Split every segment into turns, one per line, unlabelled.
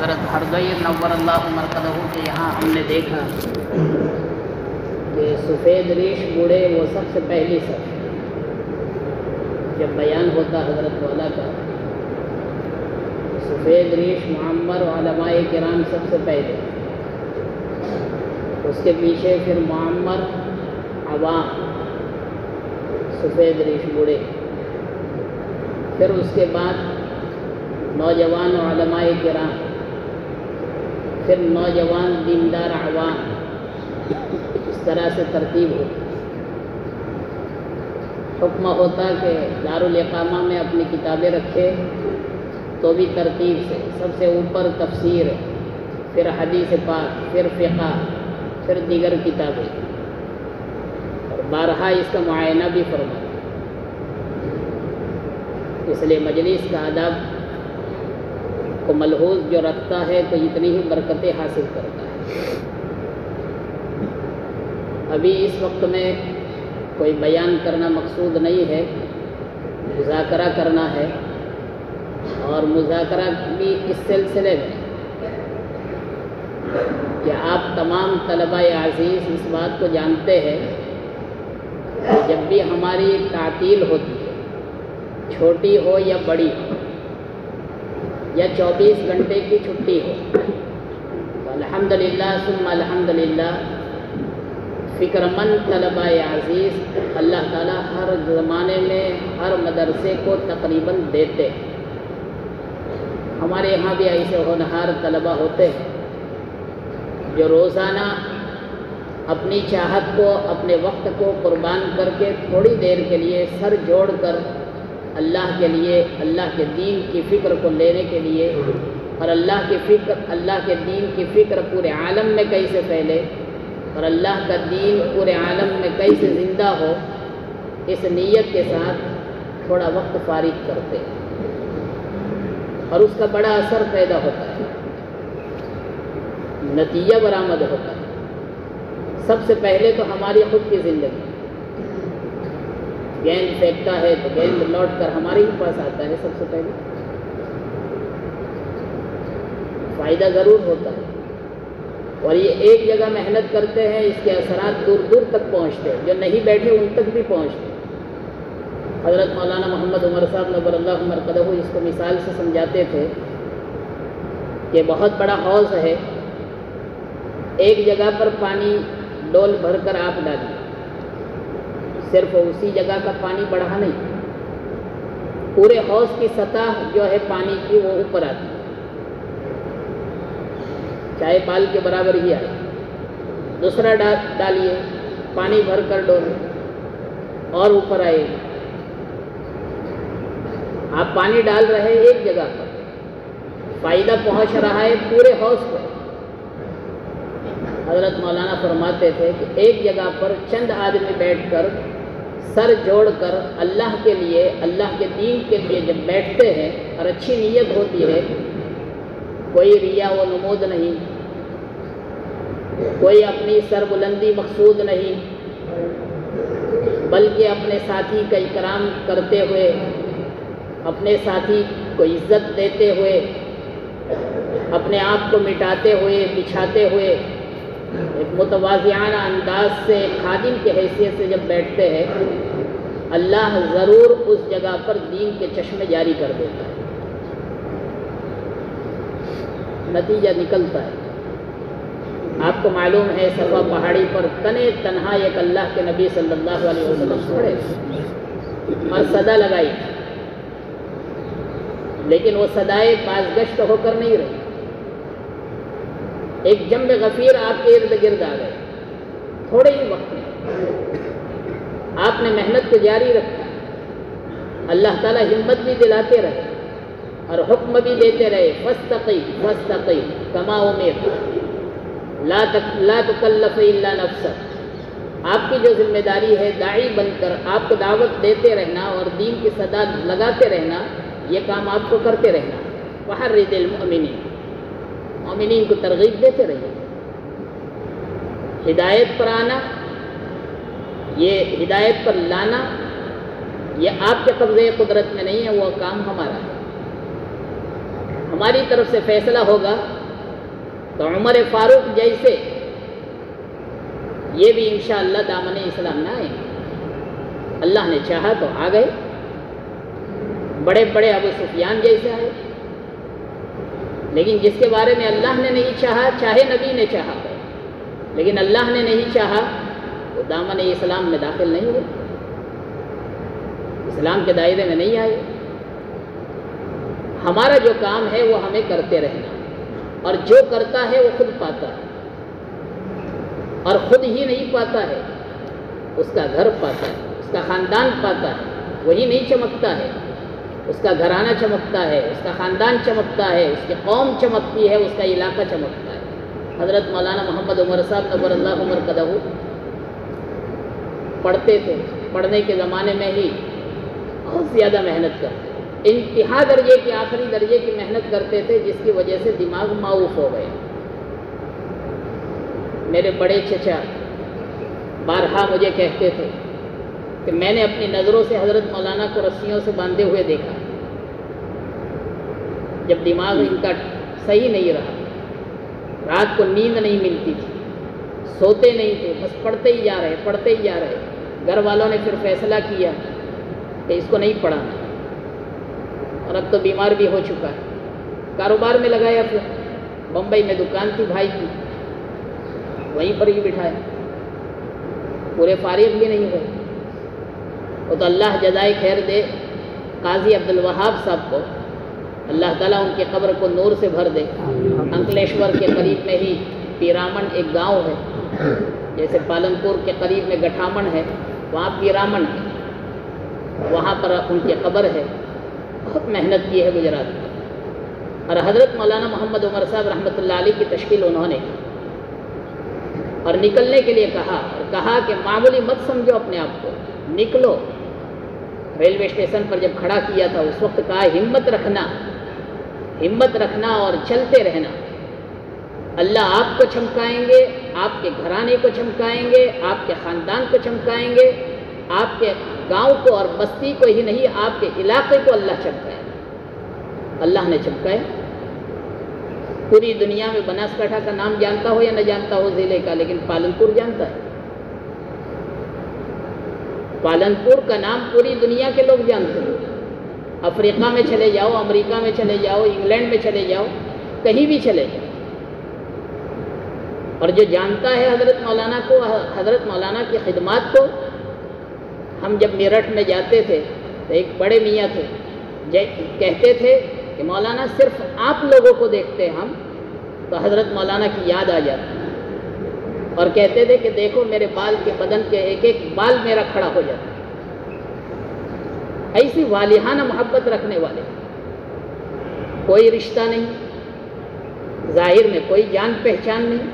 حضرت ہردوئی نور اللہ مرکزہ کے یہاں ہم نے دیکھا کہ سفید ریش بوڑھے وہ سب سے پہلی صف جب بیان ہوتا حضرت والا کا سفید ریش معمر علماء کرام سب سے پہلے، اس کے پیچھے پھر معمر عوام سفید ریش بوڑھے، پھر اس کے بعد نوجوان علماء کرام، پھر نوجوان دیندار عوام، اس طرح سے ترتیب ہوتی۔ حکم ہوتا کہ دارالاقامہ میں اپنی کتابیں رکھے تو بھی ترتیب سے سب سے اوپر تفسیر، پھر حدیث پاک، پھر فقہ، پھر دیگر کتابیں، اور بارہا اس کا معائنہ بھی فرمایا۔ اس لیے مجلس کا آداب کو ملحوظ جو رکھتا ہے تو اتنی ہی برکتیں حاصل کرتا ہے۔ ابھی اس وقت میں کوئی بیان کرنا مقصود نہیں ہے، مذاکرہ کرنا ہے، اور مذاکرہ بھی اس سلسلے میں کہ آپ تمام طلبہ عزیز اس بات کو جانتے ہیں کہ جب بھی ہماری تعطیل ہوتی ہے، چھوٹی ہو یا بڑی ہو، یا 24 گھنٹے کی چھٹی ہو، تو الحمدللہ ثم الحمدللہ فکر مند طلبہ عزیز اللہ تعالیٰ ہر زمانے میں ہر مدرسے کو تقریباً دیتے ہیں۔ ہمارے یہاں بھی ایسے ہونہار طلبہ ہوتے ہیں جو روزانہ اپنی چاہت کو، اپنے وقت کو قربان کر کے تھوڑی دیر کے لیے سر جوڑ کر اللہ کے لیے، اللہ کے دین کی فکر کو لینے کے لیے، اور اللہ کے دین کی فکر پورے عالم میں کیسے پھیلے اور اللہ کا دین پورے عالم میں کیسے زندہ ہو، اس نیت کے ساتھ تھوڑا وقت فارغ کرتے ہیں، اور اس کا بڑا اثر پیدا ہوتا ہے، نتیجہ برآمد ہوتا ہے۔ سب سے پہلے تو ہماری خود کی زندگی، گیند پھینکتا ہے تو گیند لوٹ کر ہمارے ہی پاس آتا ہے، سب سے پہلے فائدہ ضرور ہوتا ہے، اور یہ ایک جگہ محنت کرتے ہیں، اس کے اثرات دور دور تک پہنچتے ہیں، جو نہیں بیٹھے ان تک بھی پہنچتے ہیں۔ حضرت مولانا محمد عمر صاحب نور اللہ مرکزہ اس کو مثال سے سمجھاتے تھے کہ بہت بڑا حوض ہے، ایک جگہ پر پانی ڈول بھر کر آپ ڈالیے، صرف اسی جگہ کا پانی بڑھا نہیں، پورے حوض کی سطح جو ہے پانی کی وہ اوپر آتی ہے، چاہے بال کے برابر ہی آئے۔ دوسرا ڈالیے، پانی بھر کر ڈولے اور اوپر آئے۔ آپ پانی ڈال رہے ہیں ایک جگہ پر، فائدہ پہنچ رہا ہے پورے حوض کو۔ حضرت مولانا فرماتے تھے کہ ایک جگہ پر چند آدمی بیٹھ کر سر جوڑ کر اللہ کے لیے، اللہ کے دین کے لیے جب بیٹھتے ہیں اور اچھی نیت ہوتی ہے، کوئی ریا و نمود نہیں، کوئی اپنی سربلندی مقصود نہیں، بلکہ اپنے ساتھی کا اکرام کرتے ہوئے، اپنے ساتھی کو عزت دیتے ہوئے، اپنے آپ کو مٹاتے ہوئے، بچھاتے ہوئے، ایک متواضعانہ انداز سے خادم کی حیثیت سے جب بیٹھتے ہیں، اللہ ضرور اس جگہ پر دین کے چشمے جاری کر دیتا ہے، نتیجہ نکلتا ہے۔ آپ کو معلوم ہے صفا پہاڑی پر تنے تنہا ایک اللہ کے نبی صلی اللہ علیہ وسلم کھڑے اور صدا لگائی، لیکن وہ صدائے بازگشت ہو کر نہیں رہی، ایک جنب غفیر آپ کے ارد گرد آ گئے تھوڑے ہی وقت میں۔ آپ نے محنت کو جاری رکھا، اللہ تعالیٰ ہمت بھی دلاتے رہے اور حکم بھی دیتے رہے، فاستقم کما امرت لا تکلف الا نفسک۔ آپ کی جو ذمہ داری ہے داعی بن کر آپ کو دعوت دیتے رہنا اور دین کی صدا لگاتے رہنا، یہ کام آپ کو کرتے رہنا۔ وحرض المؤمنین، مومنین کو ترغیب دیتے رہیے۔ ہدایت پر آنا، یہ ہدایت پر لانا، یہ آپ کے قبضے قدرت میں نہیں ہے، وہ کام ہمارا ہے۔ ہماری طرف سے فیصلہ ہوگا تو عمر فاروق جیسے یہ بھی انشاءاللہ دامن اسلام نہ آئیں گے۔ اللہ نے چاہا تو آ گئے، بڑے بڑے ابو سفیان جیسے آئے، لیکن جس کے بارے میں اللہ نے نہیں چاہا، چاہے نبی نے چاہا لیکن اللہ نے نہیں چاہا، وہ دامن اسلام میں داخل نہیں ہوئے، اسلام کے دائرے میں نہیں آئے۔ ہمارا جو کام ہے وہ ہمیں کرتے رہنا، اور جو کرتا ہے وہ خود پاتا ہے، اور خود ہی نہیں پاتا ہے، اس کا گھر پاتا ہے، اس کا خاندان پاتا ہے، وہی نہیں چمکتا ہے، اس کا گھرانہ چمکتا ہے، اس کا خاندان چمکتا ہے، اس کی قوم چمکتی ہے، اس کا علاقہ چمکتا ہے۔ حضرت مولانا محمد عمر صاحب نور اللہ عمر قدہ پڑھتے تھے، پڑھنے کے زمانے میں ہی بہت زیادہ محنت کرتے، انتہا درجے کی، آخری درجے کی محنت کرتے تھے، جس کی وجہ سے دماغ معوف ہو گئے۔ میرے بڑے چچا بارہا مجھے کہتے تھے کہ میں نے اپنی نظروں سے حضرت مولانا کو رسیوں سے باندھے ہوئے دیکھا، جب دماغ ان کا صحیح نہیں رہا، رات کو نیند نہیں ملتی تھی، سوتے نہیں تھے، بس پڑھتے ہی جا رہے۔ گھر والوں نے پھر فیصلہ کیا کہ اس کو نہیں پڑھانا، اور اب تو بیمار بھی ہو چکا ہے۔ کاروبار میں لگایا، پھر بمبئی میں دکان تھی بھائی کی، وہیں پر ہی بٹھایا، پورے فارغ بھی نہیں ہوئے۔ وہ تو اللہ جزائے خیر دے قاضی عبدالوہاب صاحب کو، اللہ تعالیٰ ان کی قبر کو نور سے بھر دے۔ انکلیشور کے قریب میں ہی پیرامن ایک گاؤں ہے، جیسے پالنپور کے قریب میں گٹھامن ہے، وہاں پیرامن ہے، وہاں پر ان کی قبر ہے۔ بہت محنت کی ہے گجرات میں، اور حضرت مولانا محمد عمر صاحب رحمۃ اللہ علیہ کی تشکیل انہوں نے کی، اور نکلنے کے لیے کہا کہ معمولی مت سمجھو اپنے آپ کو، نکلو۔ ریلوے اسٹیشن پر جب کھڑا کیا تھا اس وقت کہا ہمت رکھنا اور چلتے رہنا، اللہ آپ کو چمکائیں گے، آپ کے گھرانے کو چمکائیں گے، آپ کے خاندان کو چمکائیں گے، آپ کے گاؤں کو اور بستی کو ہی نہیں، آپ کے علاقے کو اللہ چمکائے۔ اللہ نے چمکایا۔ پوری دنیا میں بناسکاٹھا کا نام جانتا ہو یا نہ جانتا ہو ضلع کا، لیکن پالنپور جانتا ہے۔ پالنپور کا نام پوری دنیا کے لوگ جانتے ہیں۔ افریقہ میں چلے جاؤ، امریکہ میں چلے جاؤ، انگلینڈ میں چلے جاؤ، کہیں بھی چلے جاؤ، اور جو جانتا ہے حضرت مولانا کو، حضرت مولانا کی خدمات کو۔ ہم جب میرٹھ میں جاتے تھے تو ایک بڑے میاں تھے، کہتے تھے کہ مولانا صرف آپ لوگوں کو دیکھتے ہیں ہم تو حضرت مولانا کی یاد آ جاتی، اور کہتے تھے کہ دیکھو میرے بال کے بدن کے ایک ایک بال میرا کھڑا ہو جاتا۔ ایسی والہانہ محبت رکھنے والے، کوئی رشتہ نہیں، ظاہر میں کوئی جان پہچان نہیں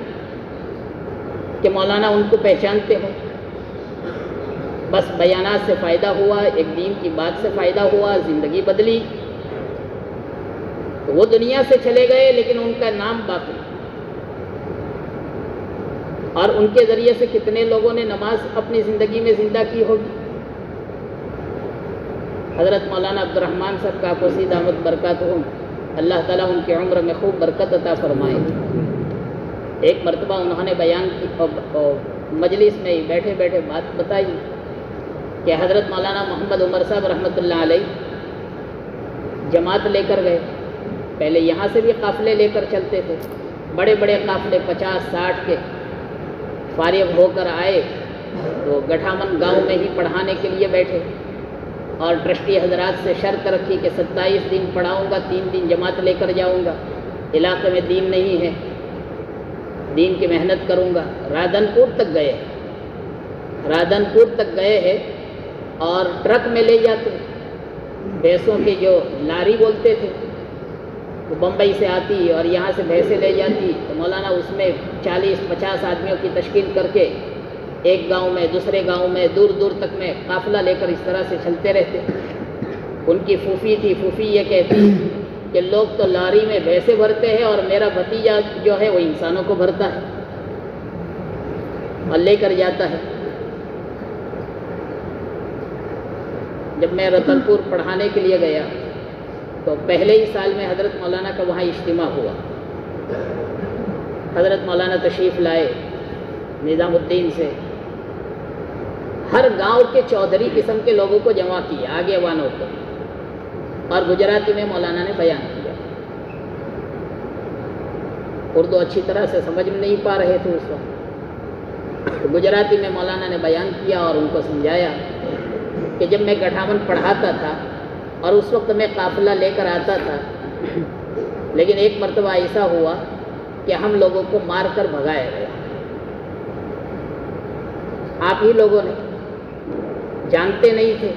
کہ مولانا ان کو پہچانتے ہو، بس بیانات سے فائدہ ہوا، ایک دین کی بات سے فائدہ ہوا، زندگی بدلی، تو وہ دنیا سے چلے گئے، لیکن ان کا نام باقی، اور ان کے ذریعے سے کتنے لوگوں نے نماز اپنی زندگی میں زندہ کی ہوگی۔ حضرت مولانا عبدالرحمن صاحب کا کوسی دامت برکاتہم، اللہ تعالیٰ ان کی عمر میں خوب برکت عطا فرمائے۔ ایک مرتبہ انہوں نے بیان کی، مجلس میں ہی بیٹھے بیٹھے بات بتائی کہ حضرت مولانا محمد عمر صاحب رحمۃ اللہ علیہ جماعت لے کر گئے، پہلے یہاں سے بھی قافلے لے کر چلتے تھے، بڑے بڑے قافلے 50-60 کے، فارغ ہو کر آئے تو گٹھامن گاؤں میں ہی پڑھانے کے لیے بیٹھے، اور ٹرسٹی حضرات سے شرط رکھی کہ 27 دن پڑھاؤں گا، 3 دن جماعت لے کر جاؤں گا، علاقے میں دین نہیں ہے، دین کی محنت کروں گا۔ رادھنپور تک گئے ہیں، اور ٹرک میں لے جاتے، بھینسوں کی جو لاری بولتے تھے، وہ بمبئی سے آتی اور یہاں سے بھینسیں لے جاتی، تو مولانا اس میں 40-50 آدمیوں کی تشکیل کر کے ایک گاؤں میں، دوسرے گاؤں میں، دور دور تک میں قافلہ لے کر اس طرح سے چلتے رہتے۔ ان کی پھوپھی تھی، پھوپھی یہ کہتی کہ لوگ تو لاری میں بھینسیں بھرتے ہیں اور میرا بھتیجا جو ہے وہ انسانوں کو بھرتا ہے اور لے کر جاتا ہے۔ جب میں رتن پور پڑھانے کے لیے گیا تو پہلے ہی سال میں حضرت مولانا کا وہاں اجتماع ہوا. حضرت مولانا تشریف لائے نظام الدین سے، ہر گاؤں کے چودھری قسم کے لوگوں کو جمع کیا، آگے وانوں کو، اور گجراتی میں مولانا نے بیان کیا. اردو اچھی طرح سے سمجھ میں نہیں پا رہے تھے اس وقت، گجراتی میں مولانا نے بیان کیا اور ان کو سمجھایا کہ جب میں گٹھاون پڑھاتا تھا اور اس وقت میں قافلہ لے کر آتا تھا، لیکن ایک مرتبہ ایسا ہوا کہ ہم لوگوں کو مار کر بھگایا گیا. آپ ہی لوگوں نے جانتے نہیں تھے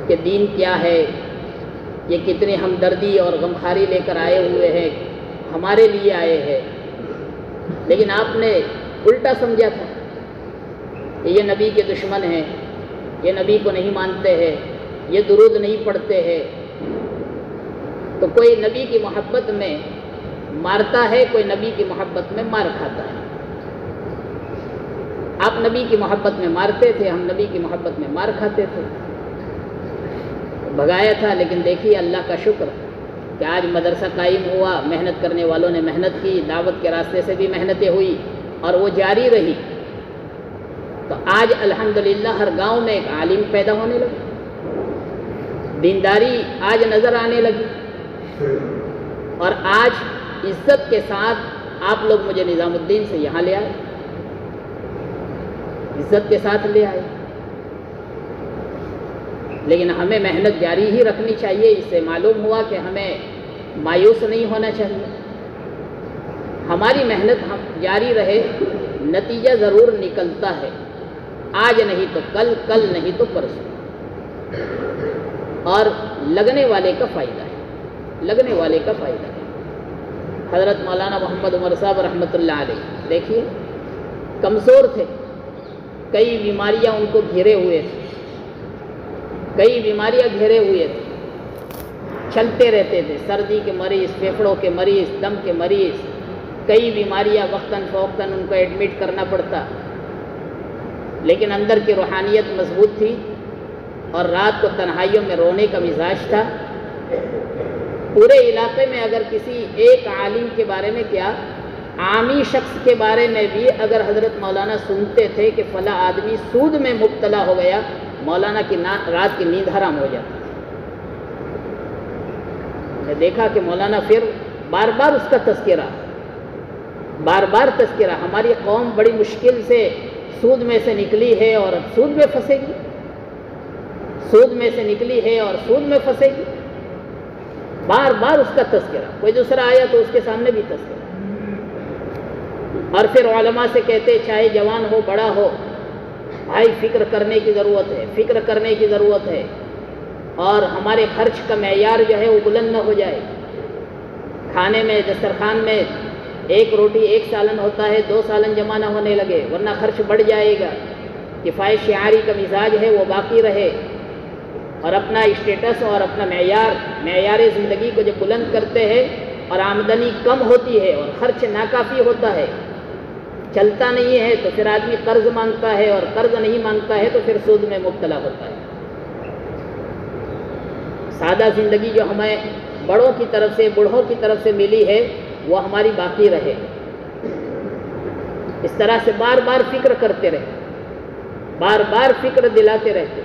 کہ دین کیا ہے، یہ کتنی ہمدردی اور غمخواری لے کر آئے ہوئے ہیں، ہمارے لیے آئے ہیں، لیکن آپ نے الٹا سمجھا تھا کہ یہ نبی کے دشمن ہیں، یہ نبی کو نہیں مانتے ہیں، یہ درود نہیں پڑھتے ہیں. تو کوئی نبی کی محبت میں مارتا ہے، کوئی نبی کی محبت میں مار کھاتا ہے. آپ نبی کی محبت میں مارتے تھے، ہم نبی کی محبت میں مار کھاتے تھے. بھگایا تھا، لیکن دیکھیے اللہ کا شکر کہ آج مدرسہ قائم ہوا، محنت کرنے والوں نے محنت کی، دعوت کے راستے سے بھی محنتیں ہوئی اور وہ جاری رہی. تو آج الحمدللہ ہر گاؤں میں ایک عالم پیدا ہونے لگا، دینداری آج نظر آنے لگی، اور آج عزت کے ساتھ آپ لوگ مجھے نظام الدین سے یہاں لے آئے، عزت کے ساتھ لے آئے. لیکن ہمیں محنت جاری ہی رکھنی چاہیے. اس سے معلوم ہوا کہ ہمیں مایوس نہیں ہونا چاہیے. ہماری محنت ہم جاری رہے، نتیجہ ضرور نکلتا ہے، آج نہیں تو کل، کل نہیں تو پرسوں. اور لگنے والے کا فائدہ ہے، لگنے والے کا فائدہ ہے. حضرت مولانا محمد عمر صاحب رحمۃ اللہ علیہ دیکھیے کمزور تھے، کئی بیماریاں ان کو گھیرے ہوئے تھے، کئی بیماریاں گھیرے ہوئے تھے، چلتے رہتے تھے، سردی کے مریض، پھیپھڑوں کے مریض، دم کے مریض، کئی بیماریاں وقتاً فوقتاً ان کو ایڈمٹ کرنا پڑتا. لیکن اندر کی روحانیت مضبوط تھی اور رات کو تنہائیوں میں رونے کا مزاج تھا. پورے علاقے میں اگر کسی ایک عالم کے بارے میں کیا، عامی شخص کے بارے میں بھی اگر حضرت مولانا سنتے تھے کہ فلاں آدمی سود میں مبتلا ہو گیا، مولانا کی رات کی نیند حرام ہو جاتی. میں نے دیکھا کہ مولانا پھر بار بار اس کا تذکرہ، بار بار تذکرہ. ہماری قوم بڑی مشکل سے سود میں سے نکلی ہے اور اب سود میں پھنسے گی، سود میں سے نکلی ہے اور سود میں پھنسے گی. بار بار اس کا تذکرہ. کوئی دوسرا آیا تو اس کے سامنے بھی تذکرہ. اور پھر علماء سے کہتے چاہے جوان ہو بڑا ہو، بھائی فکر کرنے کی ضرورت ہے، فکر کرنے کی ضرورت ہے، اور ہمارے خرچ کا معیار جو ہے وہ بلند نہ ہو جائے. کھانے میں دسترخوان میں ایک روٹی ایک سالن ہوتا ہے، 2 سالن جمع نہ ہونے لگے ورنہ خرچ بڑھ جائے گا. کفایت شعاری کا مزاج ہے وہ باقی رہے، اور اپنا اسٹیٹس اور اپنا معیار زندگی کو جب بلند کرتے ہیں اور آمدنی کم ہوتی ہے اور خرچ ناکافی ہوتا ہے، چلتا نہیں ہے، تو پھر آدمی قرض مانگتا ہے، اور قرض نہیں مانگتا ہے تو پھر سود میں مبتلا ہوتا ہے. سادہ زندگی جو ہمیں بڑوں کی طرف سے، بوڑھوں کی طرف سے ملی ہے، وہ ہماری باقی رہے. اس طرح سے بار بار فکر کرتے رہے، بار بار فکر دلاتے رہتے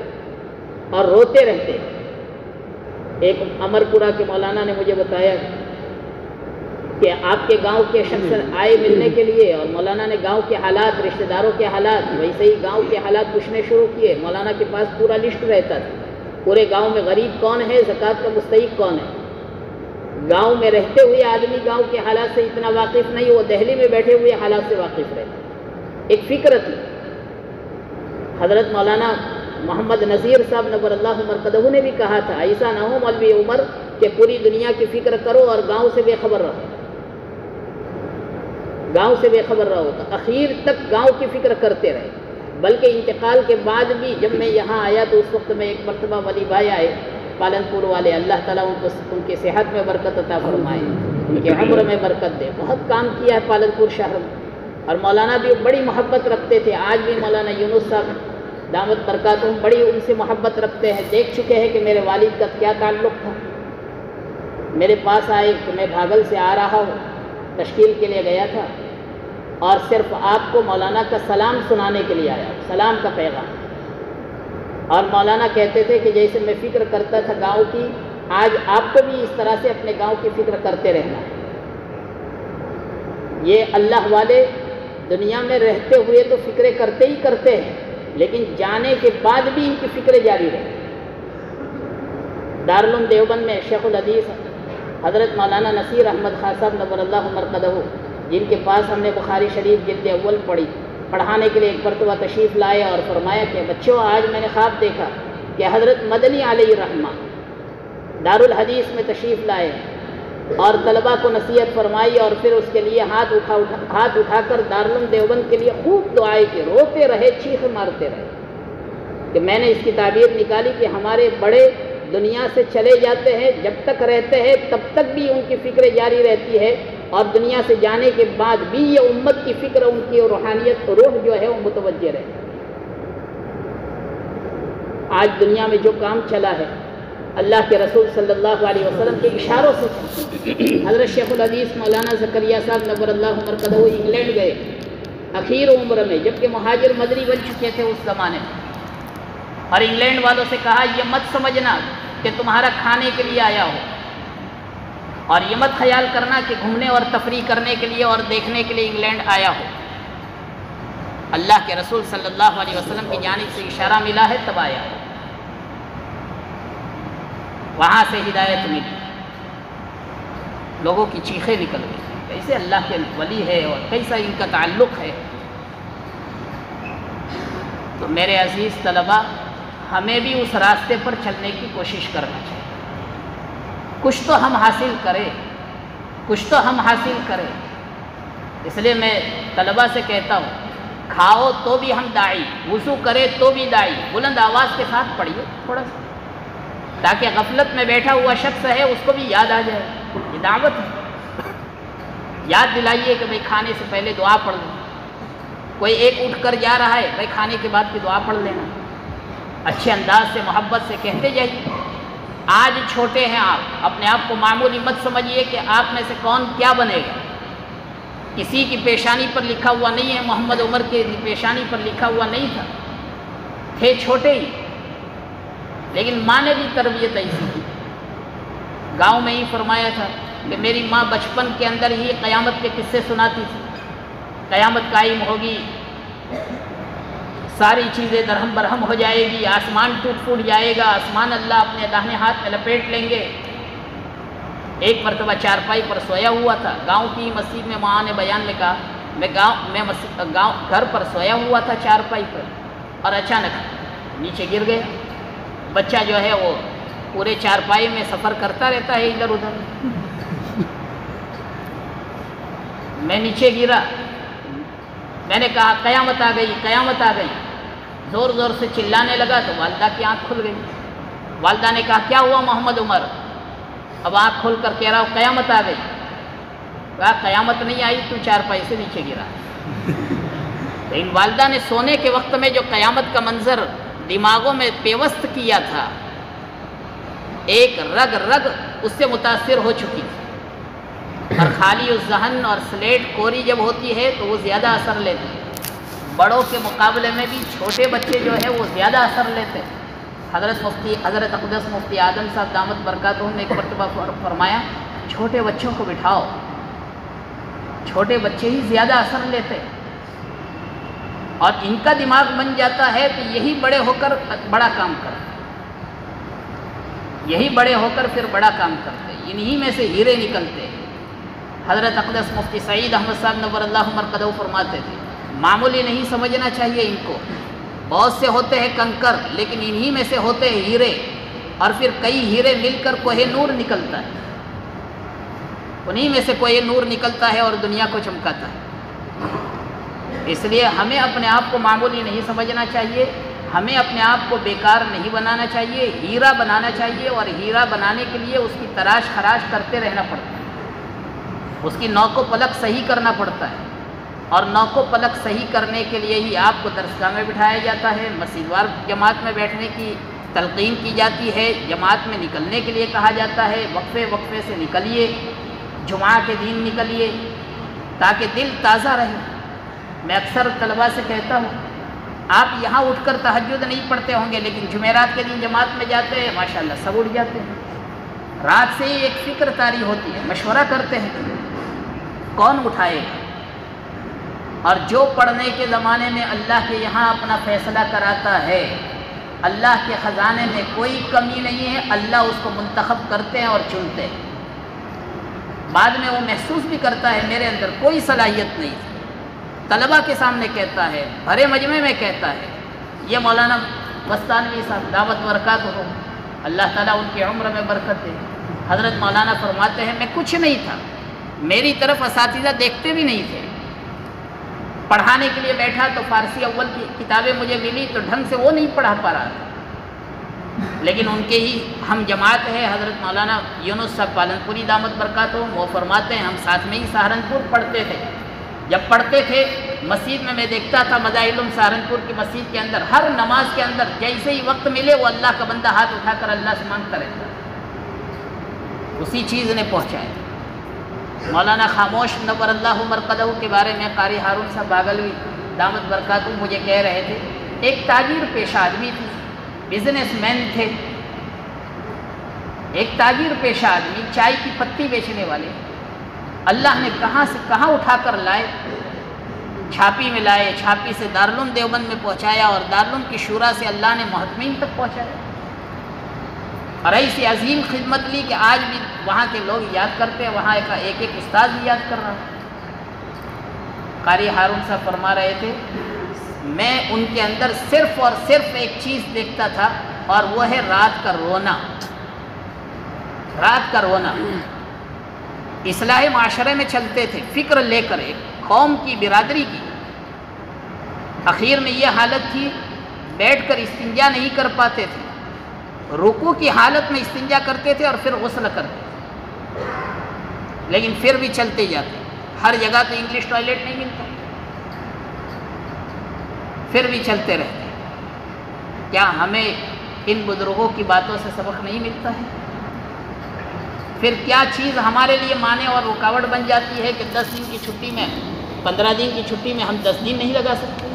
اور روتے رہتے. ایک امرپورہ کے مولانا نے مجھے بتایا کہ آپ کے گاؤں کے شخص آئے ملنے کے لیے، اور مولانا نے گاؤں کے حالات، رشتہ داروں کے حالات، ویسے ہی گاؤں کے حالات پوچھنے شروع کیے. مولانا کے پاس پورا لسٹ رہتا تھا، پورے گاؤں میں غریب کون ہے، زکوٰۃ کا مستحق کون ہے. گاؤں میں رہتے ہوئے آدمی گاؤں کے حالات سے اتنا واقف نہیں، وہ دہلی میں بیٹھے ہوئے حالات سے واقف رہتا. ایک فکر تھی. حضرت مولانا محمد نذیر صاحب نور اللہ مرقدہ نے بھی کہا تھا، ایسا نہ ہو مولوی عمر کہ پوری دنیا کی فکر کرو اور گاؤں سے بے خبر رہو، گاؤں سے بے خبر رہو. تو اخیر تک گاؤں کی فکر کرتے رہے. بلکہ انتقال کے بعد بھی جب میں یہاں آیا تو اس وقت میں ایک مرتبہ ولی بھائی آئے پالن پور والے، اللہ تعالیٰ ان کی صحت میں برکت عطا فرمائے، ان کے عمر میں برکت دے. بہت کام کیا ہے پالن پور شہر میں، اور مولانا بھی بڑی محبت رکھتے تھے. آج بھی مولانا یونس صاحب دامت برکاتہم بڑی ان سے محبت رکھتے ہیں. دیکھ چکے ہیں کہ میرے والد کا کیا تعلق تھا، میرے پاس آئے کہ میں بھاگل سے آ رہا ہوں، تشکیل کے لیے گیا تھا اور صرف آپ کو مولانا کا سلام سنانے کے لیے آیا، سلام کا پیغام۔ اور مولانا کہتے تھے کہ جیسے میں فکر کرتا تھا گاؤں کی، آج آپ کو بھی اس طرح سے اپنے گاؤں کی فکر کرتے رہنا ہے۔ یہ اللہ والے دنیا میں رہتے ہوئے تو فکریں کرتے ہی کرتے ہیں، لیکن جانے کے بعد بھی ان کی فکریں جاری رہتی۔ دارالعلوم دیوبند میں شیخ الحدیث حضرت مولانا نصیر احمد خان صاحب نور اللہ مرقدہ، جن کے پاس ہم نے بخاری شریف جلد اول پڑھانے کے لیے ایک مرتبہ تشریف لائے اور فرمایا کہ بچوں آج میں نے خواب دیکھا کہ حضرت مدنی علیہ الرحمہ دارالحدیث میں تشریف لائے اور طلباء کو نصیحت فرمائی، اور پھر اس کے لیے ہاتھ اٹھا کر دارالعلوم دیوبند کے لیے خوب دعائیں کی، روتے رہے، چیخ مارتے رہے۔ کہ میں نے اس کی تعبیر نکالی کہ ہمارے بڑے دنیا سے چلے جاتے ہیں، جب تک رہتے ہیں تب تک بھی ان کی فکر جاری رہتی ہے، اور دنیا سے جانے کے بعد بھی یہ امت کی فکر، ان کی روحانیت، روح جو ہے وہ متوجہ رہے۔ آج دنیا میں جو کام چلا ہے اللہ کے رسول صلی اللہ علیہ وسلم کے اشاروں سے چلا۔ حضرت شیخ الحدیث مولانا زکریا صاحب نور اللہ مرقدہ انگلینڈ گئے اخیر عمر میں، جبکہ مہاجر مدنی بن چکے تھے اس زمانے میں، اور انگلینڈ والوں سے کہا یہ مت سمجھنا کہ تمہارا کھانے کے لیے آیا ہو، اور یہ مت خیال کرنا کہ گھومنے اور تفریح کرنے کے لیے اور دیکھنے کے لیے انگلینڈ آیا ہو۔ اللہ کے رسول صلی اللہ علیہ وسلم کی جانب سے اشارہ ملا ہے تب آیا، وہاں سے ہدایت ملی، لوگوں کی چیخیں نکل گئی، کیسے اللہ کے ولی ہے اور کیسا ان کا تعلق ہے۔ تو میرے عزیز طلباء، ہمیں بھی اس راستے پر چلنے کی کوشش کرنا چاہیے۔ کچھ تو ہم حاصل کریں، کچھ تو ہم حاصل کریں۔ اس لیے میں طلباء سے کہتا ہوں، کھاؤ تو بھی ہم داعی، وضو کرے تو بھی داعی، بلند آواز کے ساتھ پڑھیے تھوڑا سا، تاکہ غفلت میں بیٹھا ہوا شخص ہے اس کو بھی یاد آ جائے۔ یہ دعوت ہے، یاد دلائیے کہ بھائی کھانے سے پہلے دعا پڑھ لیں۔ کوئی ایک اٹھ کر جا رہا ہے، بھائی کھانے کے بعد کی دعا پڑھ لینا، اچھے انداز سے محبت سے کہتے جائیے۔ آج چھوٹے ہیں آپ، اپنے آپ کو معمولی مت سمجھیے کہ آپ میں سے کون کیا بنے گا۔ کسی کی پیشانی پر لکھا ہوا نہیں ہے، محمد عمر کی پیشانی پر لکھا ہوا نہیں تھا، تھے چھوٹے ہی، لیکن ماں نے بھی تربیت ایسی کی۔ گاؤں میں ہی فرمایا تھا کہ میری ماں بچپن کے اندر ہی قیامت کے قصے سناتی تھی، قیامت قائم ہوگی، ساری چیزیں درہم برہم ہو جائے گی، آسمان ٹوٹ پھوٹ جائے گا، آسمان اللہ اپنے داہنے ہاتھ میں لپیٹ لیں گے۔ ایک مرتبہ چارپائی پر سویا ہوا تھا، گاؤں کی مسجد میں ماں نے بیان میں کہا میں گھر پر سویا ہوا تھا چارپائی پر، اور اچانک نیچے گر گیا۔ بچہ جو ہے وہ پورے چارپائی میں سفر کرتا رہتا ہے ادھر ادھر، میں نیچے گرا، میں نے کہا قیامت آ گئی، قیامت آ گئی، زور زور سے چلانے لگا تو والدہ کی آنکھ کھل گئی۔ والدہ نے کہا کیا ہوا محمد عمر؟ اب آنکھ کھول کر کہہ رہا ہوں قیامت آ گئی۔ کہا قیامت نہیں آئی، تو چارپائی سے نیچے گرا۔ لیکن والدہ نے سونے کے وقت میں جو قیامت کا منظر دماغوں میں پیوست کیا تھا، ایک رگ رگ اس سے متاثر ہو چکی تھی، اور خالی اس ذہن اور سلیٹ کوری جب ہوتی ہے تو وہ زیادہ اثر لیتے ہیں۔ بڑوں کے مقابلے میں بھی چھوٹے بچے جو ہے وہ زیادہ اثر لیتے ہیں۔ حضرت اقدس مفتی اعظم صاحب دامت برکاتہم نے ایک مرتبہ فرمایا چھوٹے بچوں کو بٹھاؤ، چھوٹے بچے ہی زیادہ اثر لیتے ہیں، اور ان کا دماغ بن جاتا ہے تو یہی بڑے ہو کر بڑا کام کرتے، یہی بڑے ہو کر پھر بڑا کام کرتے، انہی میں سے ہیرے نکلتے۔ حضرت اقدس مفتی سعید احمد صاحب نور اللہ مرقدہ فرماتے تھے معمولی نہیں سمجھنا چاہیے ان کو، بہت سے ہوتے ہیں کنکر لیکن انہی میں سے ہوتے ہیں ہیرے، اور پھر کئی ہیرے مل کر کوہ نور نکلتا ہے، انہی میں سے کوہ نور نکلتا ہے اور دنیا کو چمکاتا ہے۔ اس لیے ہمیں اپنے آپ کو معمولی نہیں سمجھنا چاہیے، ہمیں اپنے آپ کو بیکار نہیں بنانا چاہیے، ہیرا بنانا چاہیے، اور ہیرا بنانے کے لیے اس کی تراش خراش کرتے رہنا پڑتا ہے، اس کی نوک و پلک صحیح کرنا پڑتا ہے، اور نوک و پلک صحیح کرنے کے لیے ہی آپ کو درسگاہ میں بٹھایا جاتا ہے، مسجد وار جماعت میں بیٹھنے کی تلقین کی جاتی ہے، جماعت میں نکلنے کے لیے کہا جاتا ہے، وقفے وقفے سے نکلیے، جمعہ کے دن نکلیے تاکہ دل تازہ رہے۔ میں اکثر طلباء سے کہتا ہوں، آپ یہاں اٹھ کر تہجد نہیں پڑھتے ہوں گے، لیکن جمعرات کے دن جماعت میں جاتے ہیں، ماشاءاللہ سب اٹھ جاتے ہیں۔ رات سے ہی ایک فکر طاری ہوتی ہے، مشورہ کرتے ہیں کون اٹھائے گا، اور جو پڑھنے کے زمانے میں اللہ کے یہاں اپنا فیصلہ کراتا ہے، اللہ کے خزانے میں کوئی کمی نہیں ہے، اللہ اس کو منتخب کرتے ہیں اور چنتے ہیں۔ بعد میں وہ محسوس بھی کرتا ہے میرے اندر کوئی صلاحیت نہیں تھی، طلباء کے سامنے کہتا ہے، بھرے مجمع میں کہتا ہے۔ یہ مولانا مستانوی صاحب دعوت برکات ہو، اللہ تعالیٰ ان کی عمر میں برکت دے۔ حضرت مولانا فرماتے ہیں، میں کچھ نہیں تھا، میری طرف اساتذہ دیکھتے بھی نہیں تھے، پڑھانے کے لیے بیٹھا تو فارسی اول کی کتابیں مجھے ملی تو ڈھنگ سے وہ نہیں پڑھا پا رہا تھا، لیکن ان کے ہی ہم جماعت ہے حضرت مولانا یونس صاحب پالنپوری دامت برکات ہو، وہ فرماتے ہیں ہم ساتھ میں ہی سہارنپور پڑھتے تھے۔ جب پڑھتے تھے مسجد میں دیکھتا تھا مظاہر سہارنپور کی مسجد کے اندر ہر نماز کے اندر جیسے ہی وقت ملے وہ اللہ کا بندہ ہاتھ اٹھا کر اللہ سے مانگتا رہتا، اسی چیز نے پہنچایا۔ مولانا خاموش نور اللہ مرقدہ کے بارے میں قاری ہارون صاحب باگلوی دامت برکاتہ مجھے کہہ رہے تھے، ایک تاجر پیشہ آدمی تھے، بزنس مین تھے، ایک تاجر پیشہ آدمی، چائے کی پتی بیچنے والے، اللہ نے کہاں سے کہاں اٹھا کر لائے، چھاپی میں لائے، چھاپی سے دارالعلوم دیوبند میں پہنچایا، اور دارالعلوم کی شورا سے اللہ نے محتمین تک پہنچایا، اور ایسی عظیم خدمت لی کہ آج بھی وہاں کے لوگ یاد کرتے ہیں، وہاں ایک استاد بھی یاد کر رہا ہے۔ قاری ہارون صاحب فرما رہے تھے، میں ان کے اندر صرف اور صرف ایک چیز دیکھتا تھا، اور وہ ہے رات کا رونا، رات کا رونا۔ اصلاح معاشرے میں چلتے تھے، فکر لے کر ایک قوم کی، برادری کی، اخیر میں یہ حالت تھی بیٹھ کر استنجا نہیں کر پاتے تھے، رکوع کی حالت میں استنجا کرتے تھے اور پھر غسل کرتے تھے، لیکن پھر بھی چلتے جاتے، ہر جگہ تو انگلش ٹوائلٹ نہیں ملتا، پھر بھی چلتے رہتے۔ کیا ہمیں ان بزرگوں کی باتوں سے سبق نہیں ملتا ہے؟ پھر کیا چیز ہمارے لیے مانع اور رکاوٹ بن جاتی ہے کہ 10 دن کی چھٹی میں، 15 دن کی چھٹی میں ہم 10 دن نہیں لگا سکتے؟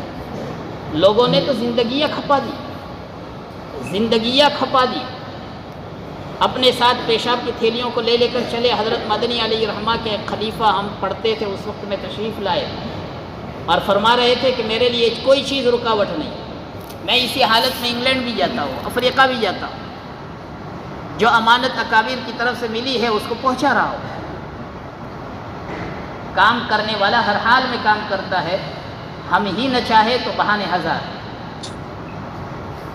لوگوں نے تو زندگیاں کھپا دی، زندگیاں کھپا دی، اپنے ساتھ پیشاب کی تھیلیوں کو لے کر چلے۔ حضرت مدنی علیہ رحمہ کے خلیفہ ہم پڑھتے تھے اس وقت میں تشریف لائے اور فرما رہے تھے کہ میرے لیے کوئی چیز رکاوٹ نہیں، میں اسی حالت میں انگلینڈ بھی جاتا ہوں، افریقہ بھی جاتا ہوں، جو امانت اکابر کی طرف سے ملی ہے اس کو پہنچا رہا ہوں۔ کام کرنے والا ہر حال میں کام کرتا ہے، ہم ہی نہ چاہے تو بہانے ہزار،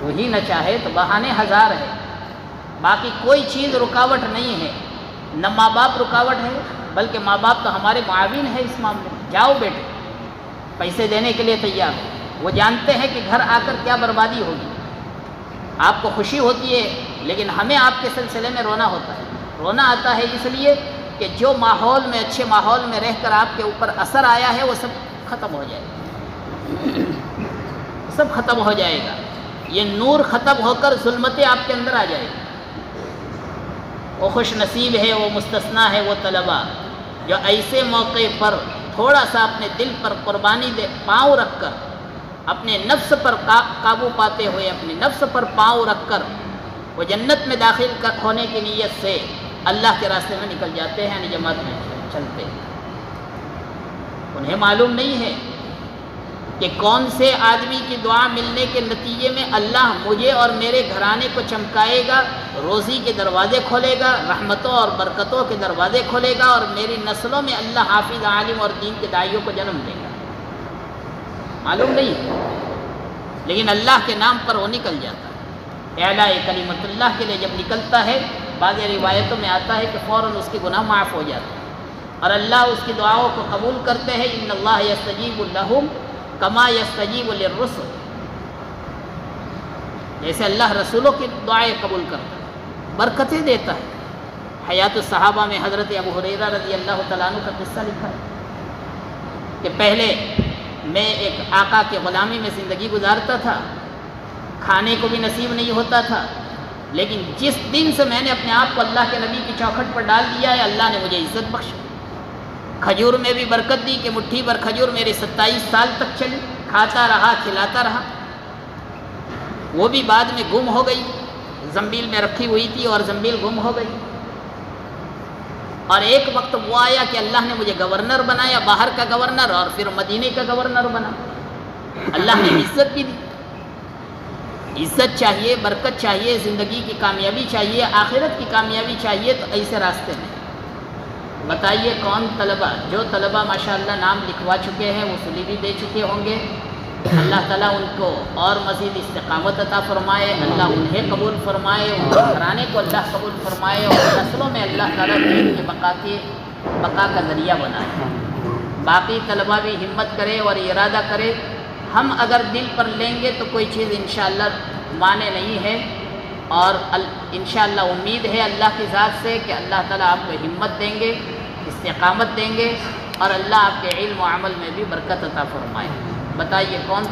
وہی نہ چاہے تو بہانے ہزار ہے، باقی کوئی چیز رکاوٹ نہیں ہے۔ نہ ماں باپ رکاوٹ ہے، بلکہ ماں باپ تو ہمارے معاون ہیں اس معاملے میں۔ جاؤ بیٹے، پیسے دینے کے لیے تیار ہیں، وہ جانتے ہیں کہ گھر آ کر کیا بربادی ہوگی۔ آپ کو خوشی ہوتی ہے، لیکن ہمیں آپ کے سلسلے میں رونا ہوتا ہے۔ رونا آتا ہے اس لیے کہ جو ماحول میں، اچھے ماحول میں رہ کر آپ کے اوپر اثر آیا ہے وہ سب ختم ہو جائے گا، سب ختم ہو جائے گا، یہ نور ختم ہو کر ظلمتیں آپ کے اندر آ جائے گی۔ وہ خوش نصیب ہے، وہ مستثنیٰ ہے وہ طلباء جو ایسے موقع پر تھوڑا سا اپنے دل پر قربانی دے، پاؤں رکھ کر، اپنے نفس پر قابو پاتے ہوئے، اپنے نفس پر پاؤں رکھ کر وہ جنت میں داخل ہونے کی نیت سے اللہ کے راستے میں نکل جاتے ہیں، یعنی جماعت میں چلتے ہیں۔ انہیں معلوم نہیں ہے کہ کون سے آدمی کی دعا ملنے کے نتیجے میں اللہ مجھے اور میرے گھرانے کو چمکائے گا، روزی کے دروازے کھولے گا، رحمتوں اور برکتوں کے دروازے کھولے گا، اور میری نسلوں میں اللہ حافظ، عالم اور دین کے داعیوں کو جنم دے گا۔ معلوم نہیں ہے، لیکن اللہ کے نام پر وہ نکل جاتا ہے۔ اعلاء کلمت اللہ کے لیے جب نکلتا ہے، بعض روایتوں میں آتا ہے کہ فوراً اس کے گناہ معاف ہو جاتے ہیں، اور اللہ اس کی دعاؤں کو قبول کرتے ہیں۔ ان اللہ یستجیب لہم کما یستجیب للرسل، جیسے اللہ رسولوں کی دعائیں قبول کرتا ہے، برکتیں دیتا ہے۔ حیات الصحابہ میں حضرت ابو ہریرہ رضی اللہ تعالیٰ عنہ کا قصہ لکھا ہے کہ پہلے میں ایک آقا کے غلامی میں زندگی گزارتا تھا، کھانے کو بھی نصیب نہیں ہوتا تھا، لیکن جس دن سے میں نے اپنے آپ کو اللہ کے نبی کی چوکھٹ پر ڈال دیا ہے، اللہ نے مجھے عزت بخشی۔ کھجور میں بھی برکت دی کہ مٹھی بھر کھجور میرے 27 سال تک چلی، کھاتا رہا کھلاتا رہا۔ وہ بھی بعد میں گم ہو گئی، زنبیل میں رکھی ہوئی تھی اور زنبیل گم ہو گئی۔ اور ایک وقت وہ آیا کہ اللہ نے مجھے گورنر بنایا، باہر کا گورنر، اور پھر مدینے کا گورنر بنا۔ اللہ نے عزت بھی دی۔ عزت چاہیے، برکت چاہیے، زندگی کی کامیابی چاہیے، آخرت کی کامیابی چاہیے، تو ایسے راستے میں بتائیے کون طلبہ، جو طلبہ ماشاءاللہ نام لکھوا چکے ہیں وہ سلی بھی دے چکے ہوں گے، اللہ تعالیٰ ان کو اور مزید استقامت عطا فرمائے، اللہ انہیں قبول فرمائے، ان کے گھرانے کو اللہ قبول فرمائے، اور نسلوں میں اللہ تعالیٰ دین کے بقا کا ذریعہ بنائے۔ باقی طلبہ بھی ہمت کرے اور ارادہ کرے، ہم اگر دل پر لیں گے تو کوئی چیز انشاءاللہ مانے نہیں ہے، اور انشاءاللہ امید ہے اللہ کی ذات سے کہ اللہ تعالیٰ آپ کو ہمت دیں گے، استقامت دیں گے، اور اللہ آپ کے علم و عمل میں بھی برکت عطا فرمائے۔ بتائیے کون